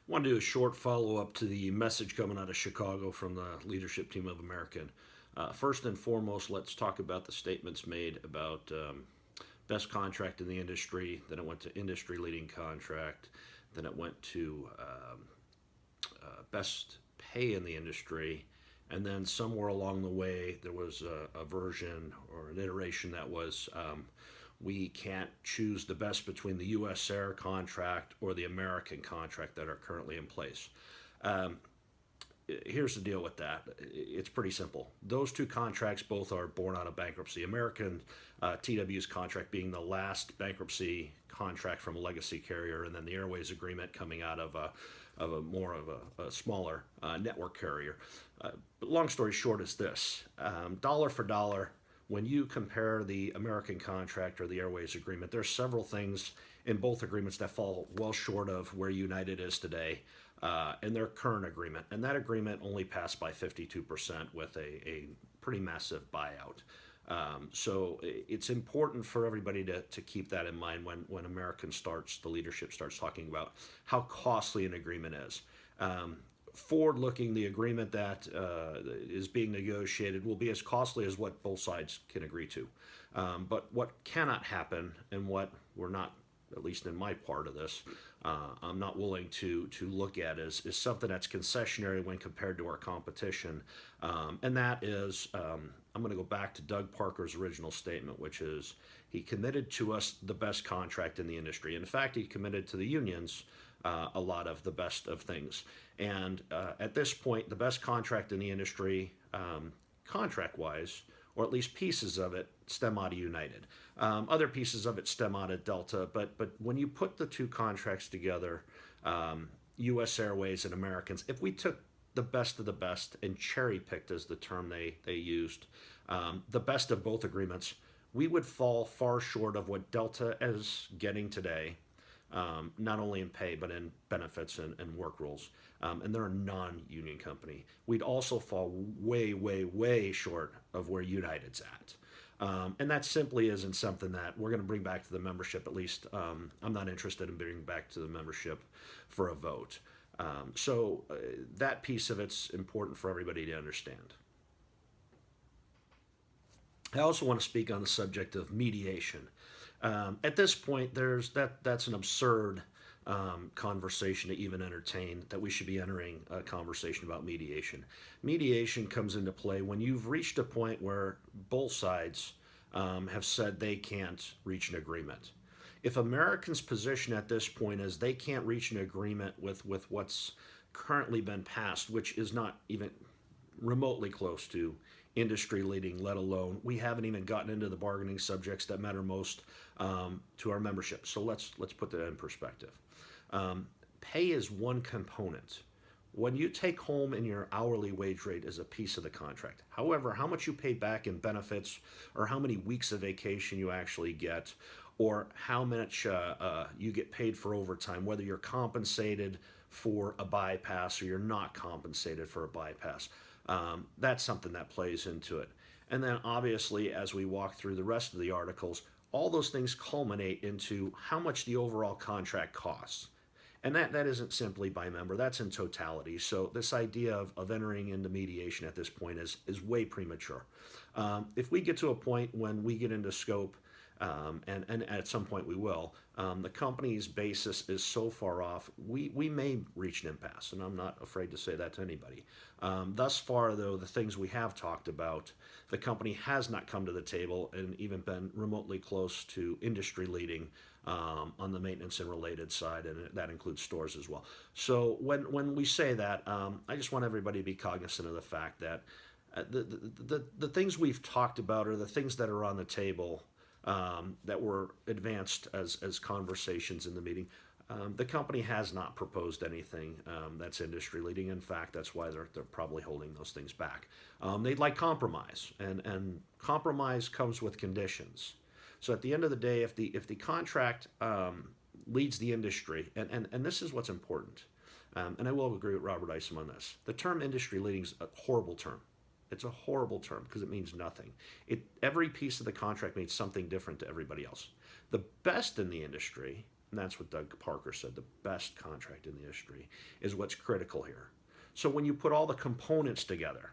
Want to do a short follow up to the message coming out of Chicago from the leadership team of American. First and foremost, let's talk about the statements made about best contract in the industry. Then it went to industry leading contract. Then it went to best pay in the industry. And then somewhere along the way, there was a version or an iteration that was we can't choose the best between the U.S. Air contract or the American contract that are currently in place. Um, Here's the deal with that. It's pretty simple. Those two contracts both are born out of bankruptcy. American TW's contract being the last bankruptcy contract from a legacy carrier, and then the Airways agreement coming out of a more of a smaller network carrier. But long story short is this: dollar for dollar, when you compare the American contract or the Airways agreement, there's several things in both agreements that fall well short of where United is today in their current agreement. And that agreement only passed by 52% with a pretty massive buyout. So it's important for everybody to keep that in mind when the leadership starts talking about how costly an agreement is. Forward looking, the agreement that is being negotiated will be as costly as what both sides can agree to. But what cannot happen, and what we're not, at least in my part of this, I'm not willing to look at is something that's concessionary when compared to our competition. And that is, I'm going to go back to Doug Parker's original statement, which is he committed to us the best contract in the industry. In fact, he committed to the unions a lot of the best of things. And at this point, the best contract in the industry, contract wise, or at least pieces of it, stem out of United. Other pieces of it stem out of Delta, but when you put the two contracts together, U.S. Airways and Americans, if we took the best of the best and cherry picked as the term they used, the best of both agreements, we would fall far short of what Delta is getting today, not only in pay but in benefits and work rules. And they're a non-union company. We'd also fall way, way, way short of where United's at. And that simply isn't something that we're going to bring back to the membership. At least I'm not interested in bringing back to the membership for a vote. So that piece of it's important for everybody to understand. I also want to speak on the subject of mediation. At this point, that's an absurd conversation to even entertain, that we should be entering a conversation about mediation. Mediation comes into play when you've reached a point where both sides have said they can't reach an agreement. If Americans' position at this point is they can't reach an agreement with what's currently been passed, which is not even remotely close to industry leading, let alone we haven't even gotten into the bargaining subjects that matter most to our membership. So let's put that in perspective. Pay is one component. When you take home in your hourly wage rate is a piece of the contract. However, how much you pay back in benefits, or how many weeks of vacation you actually get, or how much you get paid for overtime, whether you're compensated for a bypass or you're not compensated for a bypass, that's something that plays into it. And then obviously, as we walk through the rest of the articles, all those things culminate into how much the overall contract costs. And that isn't simply by member, that's in totality. So this idea of entering into mediation at this point is way premature. If we get to a point when we get into scope, and at some point we will, the company's basis is so far off, we may reach an impasse, and I'm not afraid to say that to anybody. Thus far, though, the things we have talked about, the company has not come to the table and even been remotely close to industry leading on the maintenance and related side, and that includes stores as well. So when we say that, I just want everybody to be cognizant of the fact that the things we've talked about are the things that are on the table that were advanced as conversations in the meeting. The company has not proposed anything that's industry leading. In fact, that's why they're probably holding those things back. They'd like compromise, and compromise comes with conditions. So at the end of the day, if the contract leads the industry, and this is what's important, and I will agree with Robert Isom on this, the term industry leading is a horrible term. It's a horrible term because it means nothing. Every piece of the contract means something different to everybody else. The best in the industry and that's what Doug Parker said, the best contract in the industry is what's critical here. So when you put all the components together,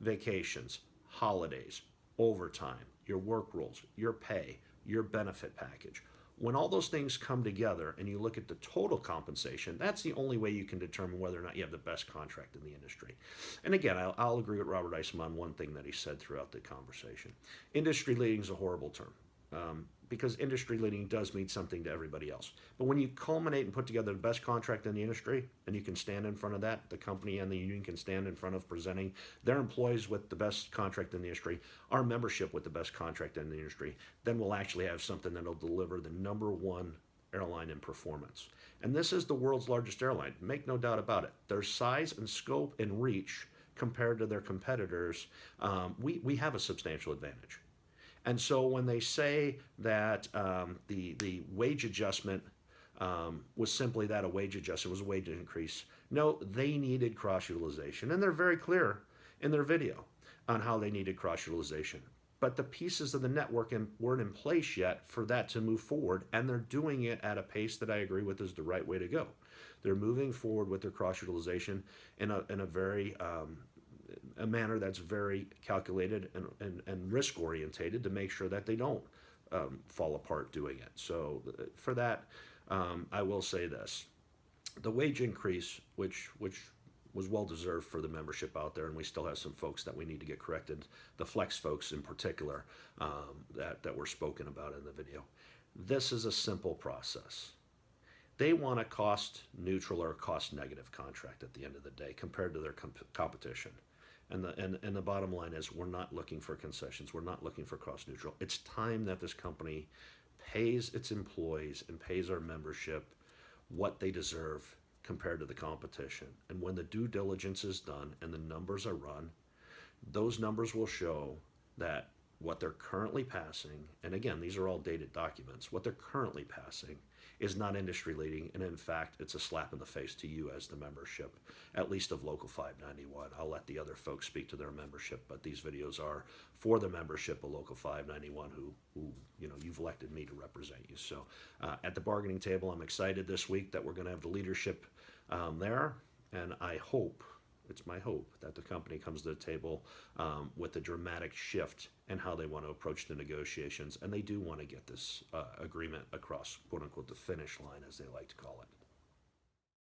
vacations, holidays, overtime, your work rules, your pay, your benefit package, when all those things come together and you look at the total compensation, that's the only way you can determine whether or not you have the best contract in the industry. And again, I'll agree with Robert Isom on one thing that he said throughout the conversation. Industry leading is a horrible term. Because industry leading does mean something to everybody else. But when you culminate and put together the best contract in the industry, and you can stand in front of that, the company and the union can stand in front of presenting their employees with the best contract in the industry, our membership with the best contract in the industry, then we'll actually have something that'll deliver the number one airline in performance. And this is the world's largest airline, make no doubt about it. Their size and scope and reach compared to their competitors, we have a substantial advantage. And so when they say that the wage adjustment was simply that, a wage adjustment was a wage increase, no, they needed cross-utilization. And they're very clear in their video on how they needed cross-utilization. But the pieces of the network weren't in place yet for that to move forward, and they're doing it at a pace that I agree with is the right way to go. They're moving forward with their cross-utilization in a very a manner that's very calculated and risk orientated to make sure that they don't fall apart doing it. So for that, I will say this: the wage increase, which was well deserved for the membership out there, and we still have some folks that we need to get corrected. The flex folks in particular that were spoken about in the video. This is a simple process. They want a cost neutral or cost negative contract at the end of the day compared to their competition. And the bottom line is we're not looking for concessions. We're not looking for cost neutral. It's time that this company pays its employees and pays our membership what they deserve compared to the competition. And when the due diligence is done and the numbers are run, those numbers will show that what they're currently passing, and again, these are all dated documents, what they're currently passing is not industry leading, and in fact, it's a slap in the face to you as the membership, at least of Local 591. I'll let the other folks speak to their membership, but these videos are for the membership of Local 591 who you've elected me to represent you. So at the bargaining table, I'm excited this week that we're going to have the leadership there, and it's my hope that the company comes to the table with a dramatic shift in how they want to approach the negotiations, and they do want to get this agreement across, quote unquote, the finish line, as they like to call it.